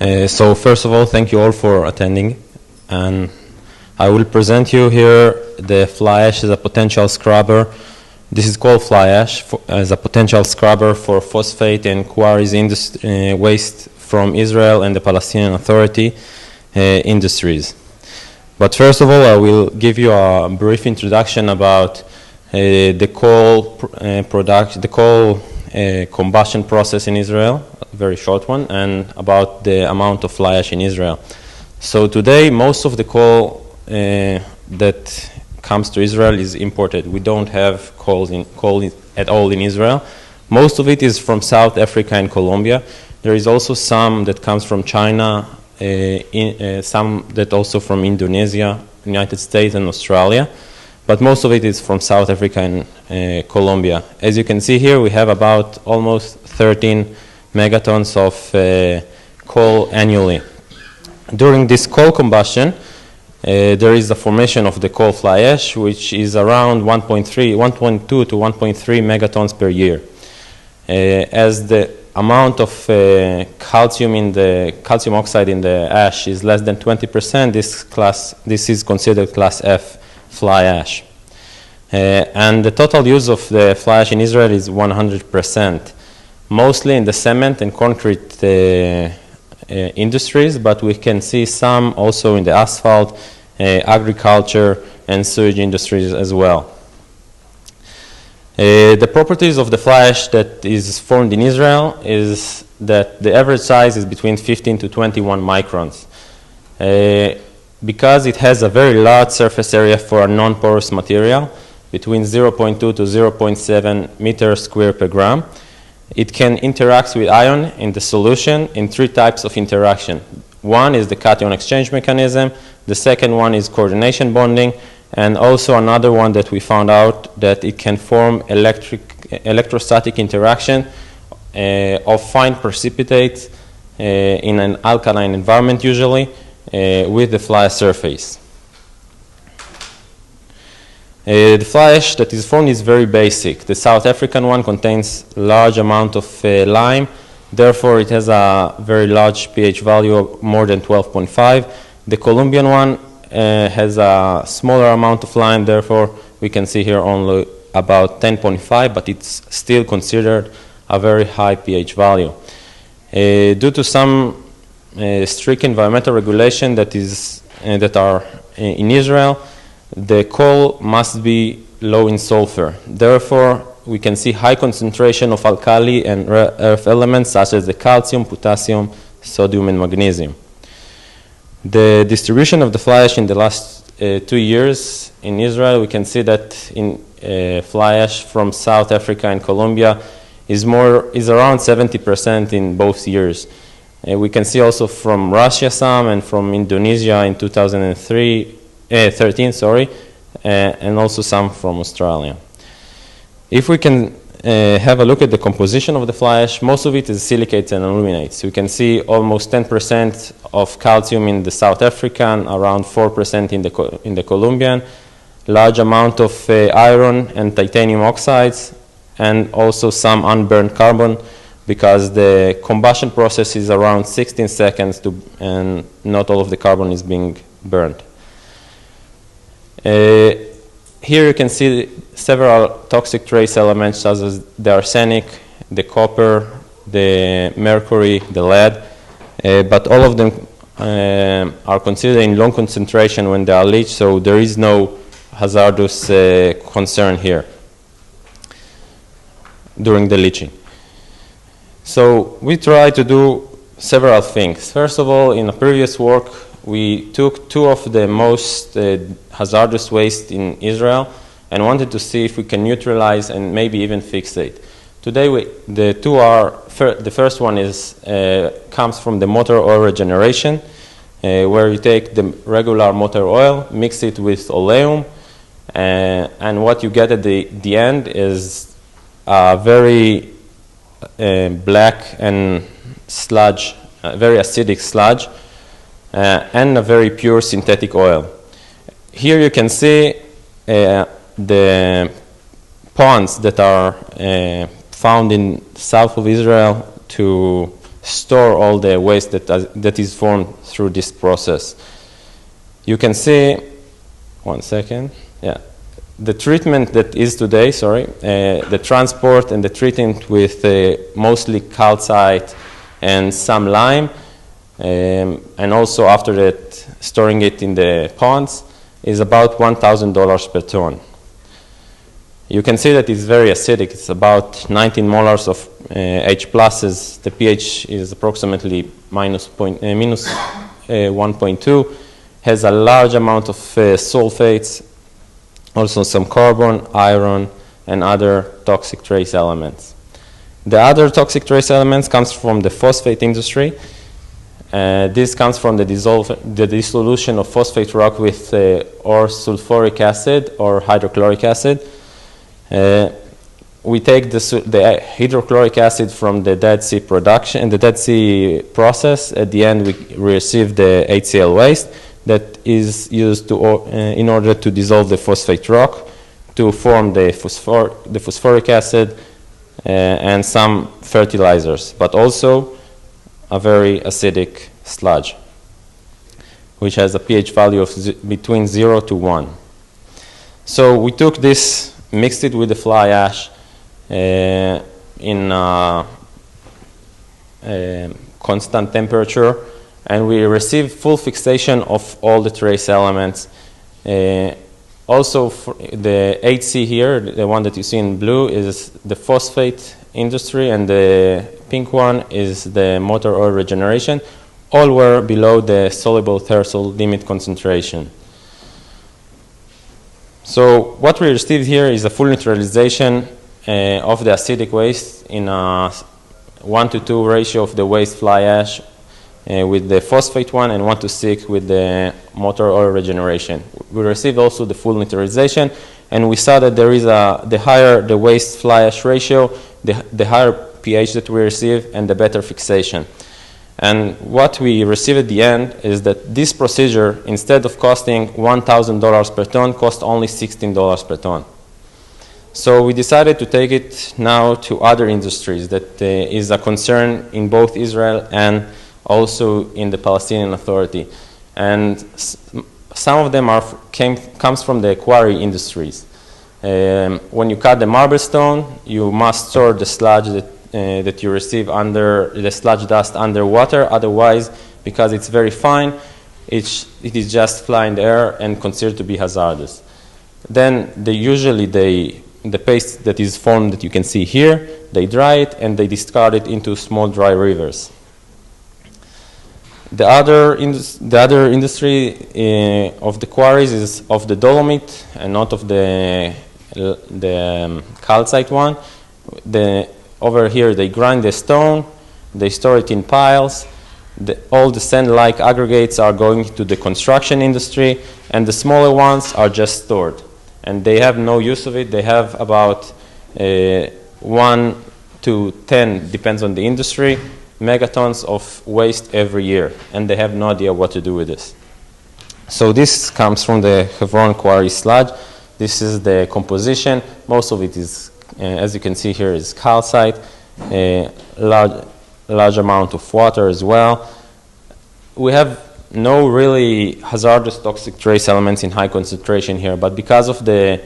So first of all, thank you all for attending, and I will present you here the fly ash as a potential scrubber. This is called fly ash as a potential scrubber for phosphate and quarries waste from Israel and the Palestinian Authority industries. But first of all, I will give you a brief introduction about the coal combustion process in Israel, a very short one, and about the amount of fly ash in Israel. So today, most of the coal that comes to Israel is imported. We don't have coal at all in Israel. Most of it is from South Africa and Colombia. There is also some that comes from China, some that also from Indonesia, United States, and Australia. But most of it is from South Africa and Colombia. As you can see here, we have about almost 13 megatons of coal annually. During this coal combustion, there is the formation of the coal fly ash, which is around 1.2 to 1.3 megatons per year. As the amount of calcium in the calcium oxide in the ash is less than 20%, this is considered class F fly ash. And the total use of the fly ash in Israel is 100%, mostly in the cement and concrete industries, but we can see some also in the asphalt, agriculture, and sewage industries as well. The properties of the fly ash that is formed in Israel is that the average size is between 15 to 21 microns. Because it has a very large surface area for a non-porous material, between 0.2 to 0.7 meters square per gram, it can interact with iron in the solution in three types of interaction. One is the cation exchange mechanism, the second one is coordination bonding, and also another one that we found out that it can form electrostatic interaction of fine precipitates in an alkaline environment usually, with the fly ash surface. The fly ash that is formed is very basic. The South African one contains large amount of lime, therefore it has a very large pH value of more than 12.5. The Colombian one has a smaller amount of lime, therefore we can see here only about 10.5, but it's still considered a very high pH value. Due to some strict environmental regulation that are in Israel, the coal must be low in sulfur. Therefore, we can see high concentration of alkali and rare earth elements such as the calcium, potassium, sodium, and magnesium. The distribution of the fly ash in the last 2 years in Israel, we can see that in fly ash from South Africa and Colombia is around 70% in both years. We can see also from Russia some, and from Indonesia in 2013, and also some from Australia. If we can have a look at the composition of the fly ash, most of it is silicates and aluminates. We can see almost 10% of calcium in the South African, around 4% in the Colombian, large amount of iron and titanium oxides, and also some unburned carbon, because the combustion process is around 16 seconds and not all of the carbon is being burned. Here you can see several toxic trace elements such as the arsenic, the copper, the mercury, the lead, but all of them are considered in low concentration when they are leached, so there is no hazardous concern here during the leaching. So we try to do several things. First of all, in a previous work, we took two of the most hazardous waste in Israel and wanted to see if we can neutralize and maybe even fix it. Today, the two are, the first one comes from the motor oil regeneration, where you take the regular motor oil, mix it with oleum, and what you get at the end is a very black and sludge, very acidic sludge, and a very pure synthetic oil. Here you can see the ponds that are found in south of Israel to store all the waste that is formed through this process. You can see, one second, yeah, the treatment that is today, the transport and the treatment with mostly calcite and some lime, and also after that storing it in the ponds, is about $1,000 per ton. You can see that it's very acidic. It's about 19 molars of H pluses. The pH is approximately minus 1.2. Has a large amount of sulfates, also some carbon, iron, and other toxic trace elements. The other toxic trace elements comes from the phosphate industry. This comes from the dissolution of phosphate rock with or sulfuric acid or hydrochloric acid. We take the hydrochloric acid from the Dead Sea production and the Dead Sea process. At the end, we receive the HCl waste that is used in order to dissolve the phosphate rock to form the phosphoric acid and some fertilizers, but also a very acidic sludge, which has a pH value of between 0 to 1. So we took this, mixed it with the fly ash in constant temperature, and we received full fixation of all the trace elements. Also, the HC here, the one that you see in blue, is the phosphate industry, and the pink one is the motor oil regeneration. All were below the soluble thiosul limit concentration. So what we received here is a full neutralization of the acidic waste in a 1:2 ratio of the waste fly ash with the phosphate one, and 1:6 with the motor oil regeneration. We received also the full neutralization, and we saw that there is the higher the waste fly ash ratio, the higher pH that we receive, and the better fixation. And what we receive at the end is that this procedure, instead of costing $1,000 per ton, cost only $16 per ton. So we decided to take it now to other industries. That is a concern in both Israel and also in the Palestinian Authority. And some of them comes from the quarry industries. When you cut the marble stone, you must store the sludge that you receive under the sludge dust underwater. Otherwise, because it's very fine, it is just fly in the air and considered to be hazardous. Then usually the paste that is formed that you can see here, they dry it and they discard it into small dry rivers. The other industry of the quarries is of the dolomite and not of the calcite one. Over here they grind the stone, they store it in piles. All the sand-like aggregates are going to the construction industry, and the smaller ones are just stored. And they have no use of it. They have about 1 to 10, depends on the industry, megatons of waste every year, and they have no idea what to do with this. So this comes from the Hebron quarry sludge. This is the composition. Most of it is, as you can see here, is calcite, a large amount of water as well. We have no really hazardous toxic trace elements in high concentration here, but because of the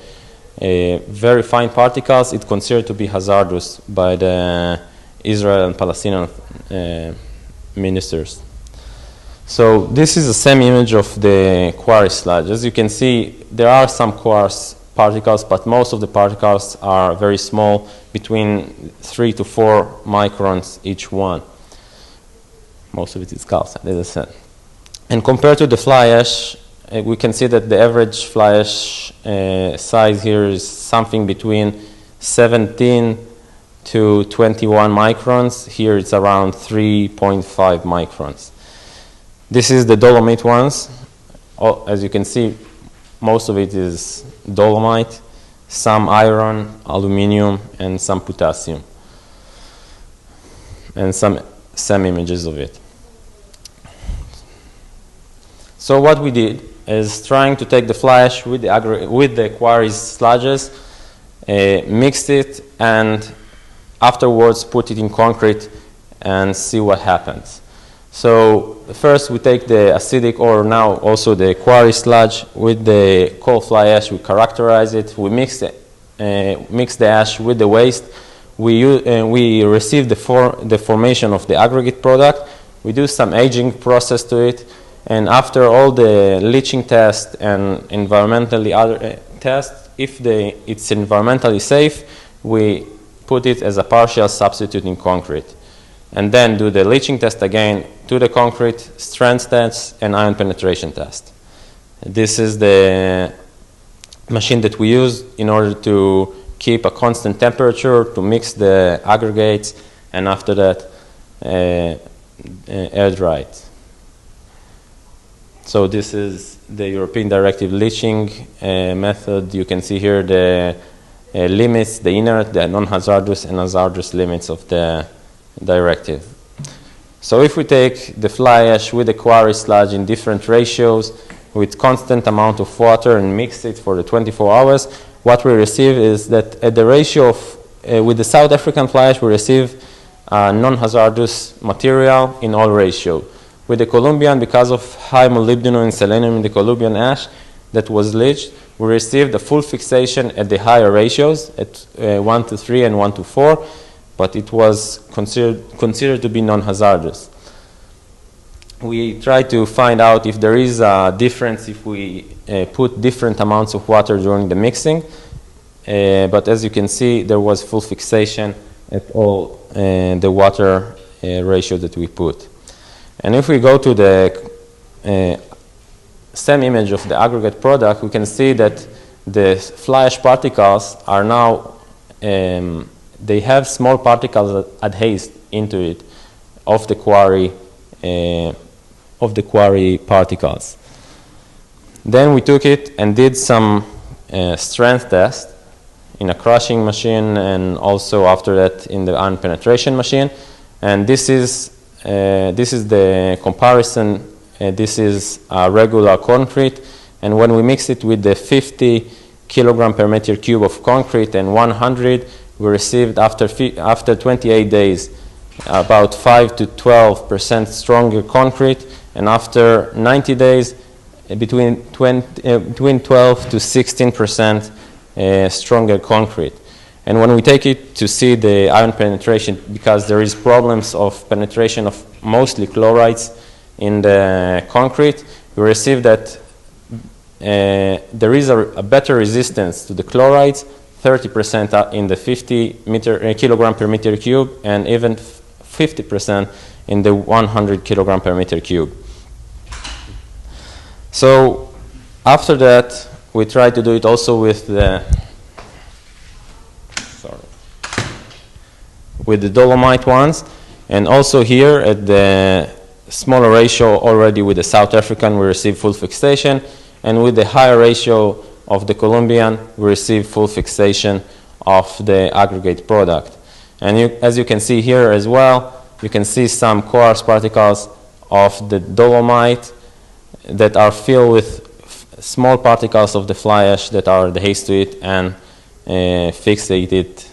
very fine particles, it's considered to be hazardous by the Israel and Palestinian ministers. So this is the same image of the quarry sludge. As you can see, there are some quartz particles, but most of the particles are very small, between 3 to 4 microns each one. Most of it is calcite, as I said. And compared to the fly ash, we can see that the average fly ash size here is something between 17 to 21 microns. Here it's around 3.5 microns. This is the dolomite ones. As you can see, most of it is dolomite, some iron, aluminum, and some potassium. And some images of it. So what we did is trying to take the fly ash with the quarries sludges, mixed it, and afterwards put it in concrete and see what happens. So first we take the acidic ore, now also the quarry sludge, with the coal fly ash. We characterize it. We mix the ash with the waste. We receive the formation of the aggregate product. We do some aging process to it, and after all the leaching tests and environmentally other tests, if it's environmentally safe, we put it as a partial substitute in concrete, and then do the leaching test again to the concrete, strength test, and ion penetration test. This is the machine that we use in order to keep a constant temperature, to mix the aggregates, and after that air dry it. So this is the European Directive leaching method. You can see here the limits, the inert, the non-hazardous and hazardous limits of the directive. So if we take the fly ash with the quarry sludge in different ratios with constant amount of water and mix it for the 24 hours, what we receive is that at the ratio of, with the South African fly ash, we receive non-hazardous material in all ratio. With the Colombian, because of high molybdenum and selenium in the Colombian ash that was leached, we received a full fixation at the higher ratios, at 1:3 and 1:4, but it was considered to be non-hazardous. We try to find out if there is a difference if we put different amounts of water during the mixing, but as you can see, there was full fixation at all the water ratio that we put. And if we go to the SEM image of the aggregate product, we can see that the fly ash particles are now, they have small particles adhesed into it of the quarry particles. Then we took it and did some strength test in a crushing machine, and also after that in the ion penetration machine. And this is the comparison. This is a regular concrete, and when we mix it with the 50 kilogram per meter cube of concrete and 100, we received after 28 days about 5 to 12% stronger concrete, and after 90 days between 12 to 16% stronger concrete. And when we take it to see the ion penetration, because there is problems of penetration of mostly chlorides in the concrete, we receive that there is a better resistance to the chlorides, 30% in the 50 kilogram per meter cube, and even 50% in the 100 kilogram per meter cube. So after that, we try to do it also with the dolomite ones, and also here at the smaller ratio already with the South African we receive full fixation, and with the higher ratio of the Colombian we receive full fixation of the aggregate product. And as you can see here as well, you can see some coarse particles of the dolomite that are filled with small particles of the fly ash that are adhesed to it and fixated.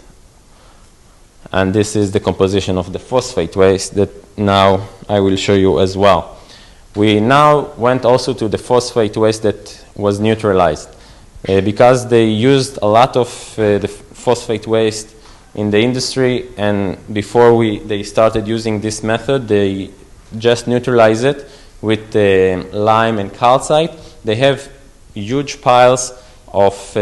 And this is the composition of the phosphate waste that now I will show you as well. We now went also to the phosphate waste that was neutralized. Because they used a lot of the phosphate waste in the industry, and before they started using this method, they just neutralize it with lime and calcite. They have huge piles of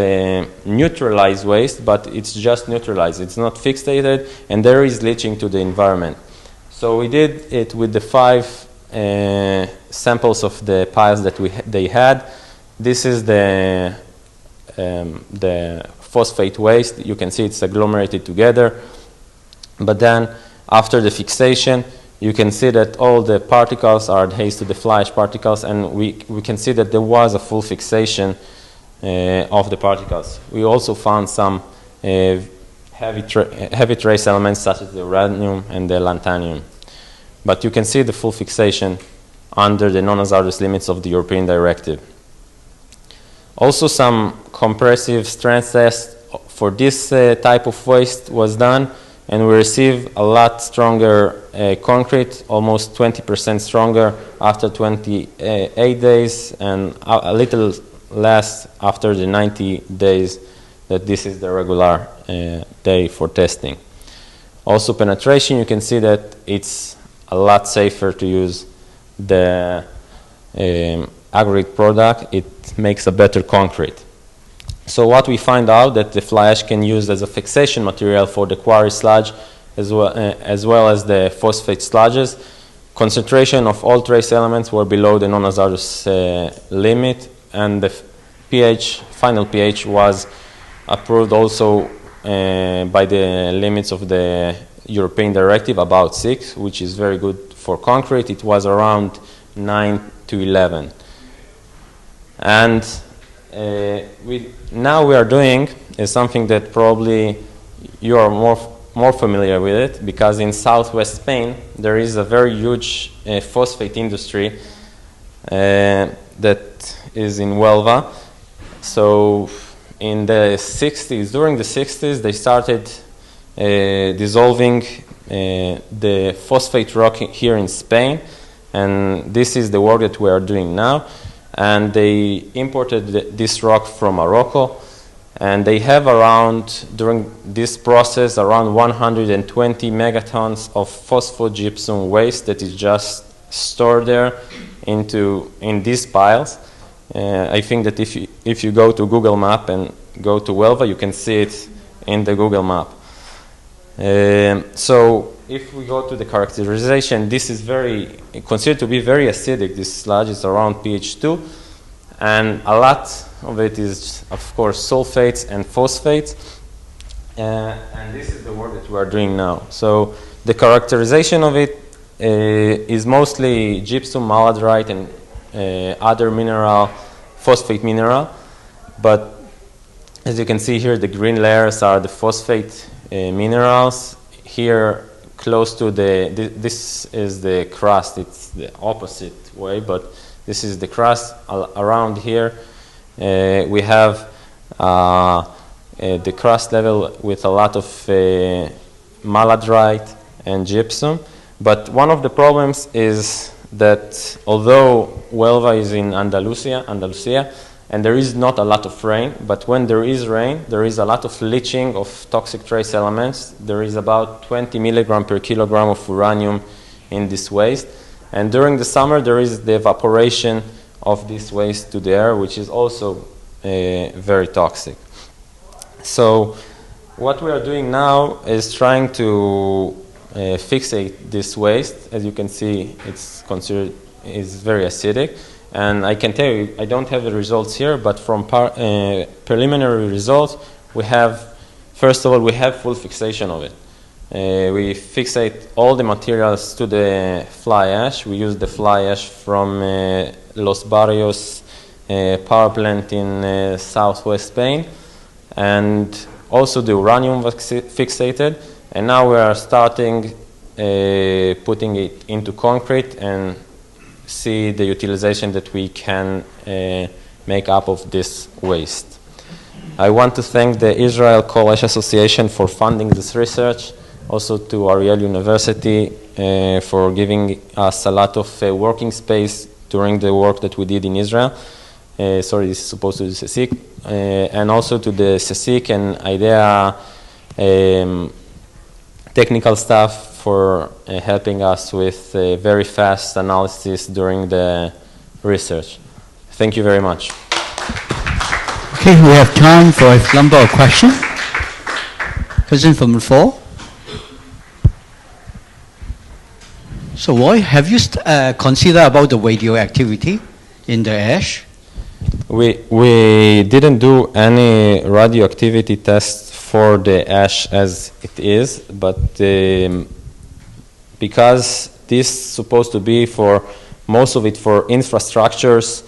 neutralized waste, but it's just neutralized. It's not fixated, and there is leaching to the environment. So we did it with the 5 samples of the piles that they had. This is the phosphate waste. You can see it's agglomerated together. But then after the fixation, you can see that all the particles are adhesed to the fly ash particles, and we can see that there was a full fixation of the particles. We also found some heavy trace elements such as the uranium and the lanthanum. But you can see the full fixation under the non-hazardous limits of the European Directive. Also, some compressive strength test for this type of waste was done, and we receive a lot stronger concrete, almost 20% stronger after 28 days, and a little less after the 90 days that this is the regular day for testing. Also penetration, you can see that it's a lot safer to use the aggregate product. It makes a better concrete. So what we find out that the fly ash can use as a fixation material for the quarry sludge as well as the phosphate sludges. Concentration of all trace elements were below the non-hazardous limit, and the final pH was approved also by the limits of the European directive, about 6, which is very good for concrete. It was around 9 to 11. And now we are doing is something that probably you are more familiar with it, because in southwest Spain there is a very huge phosphate industry that is in Huelva. So in the 60s, during the 60s, they started dissolving the phosphate rock here in Spain, and this is the work that we are doing now. And they imported this rock from Morocco, and they have around, during this process, around 120 megatons of phosphogypsum waste that is just stored there in these piles. I think that if you go to Google Map and go to Huelva, you can see it in the Google Map. So if we go to the characterization, this is considered to be very acidic. This sludge is around pH 2, and a lot of it is, of course, sulfates and phosphates. And this is the work that we are doing now. So the characterization of it is mostly gypsum, maladrite, and other phosphate mineral. But as you can see here, the green layers are the phosphate minerals. Here, close to this is the crust. It's the opposite way, but this is the crust. Around here, we have the crust level with a lot of maladrite and gypsum. But one of the problems is that although Huelva is in Andalusia, and there is not a lot of rain, but when there is rain, there is a lot of leaching of toxic trace elements. There is about 20 milligram per kilogram of uranium in this waste. And during the summer, there is the evaporation of this waste to the air, which is also very toxic. So what we are doing now is trying to fixate this waste. As you can see, it's considered is very acidic. And I can tell you, I don't have the results here, but from preliminary results, we have, first of all, we have full fixation of it. We fixate all the materials to the fly ash. We use the fly ash from Los Barrios power plant in southwest Spain, and also the uranium was fixated. And now we are starting putting it into concrete and see the utilization that we can make up of this waste. I want to thank the Israel Coal Ash Association for funding this research, also to Ariel University for giving us a lot of working space during the work that we did in Israel. Sorry, this is supposed to be CSIC. And also to the CSIC and IDEA technical staff for helping us with very fast analysis during the research. Thank you very much. Okay, we have time for a number of questions. Question from the floor. So what have you considered about the radioactivity in the ash? We didn't do any radioactivity tests for the ash as it is, but because this is supposed to be for most of it for infrastructures,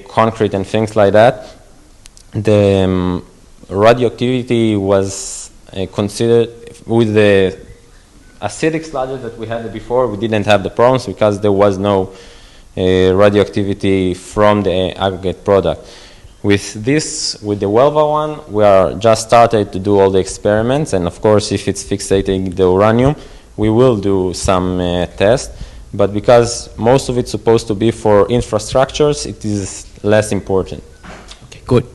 concrete and things like that, the radioactivity was considered with the acidic sludges that we had before. We didn't have the problems because there was no radioactivity from the aggregate product. With the Huelva one, we are just started to do all the experiments, and of course, if it's fixating the uranium, we will do some tests. But because most of it's supposed to be for infrastructures, it is less important. Okay, good.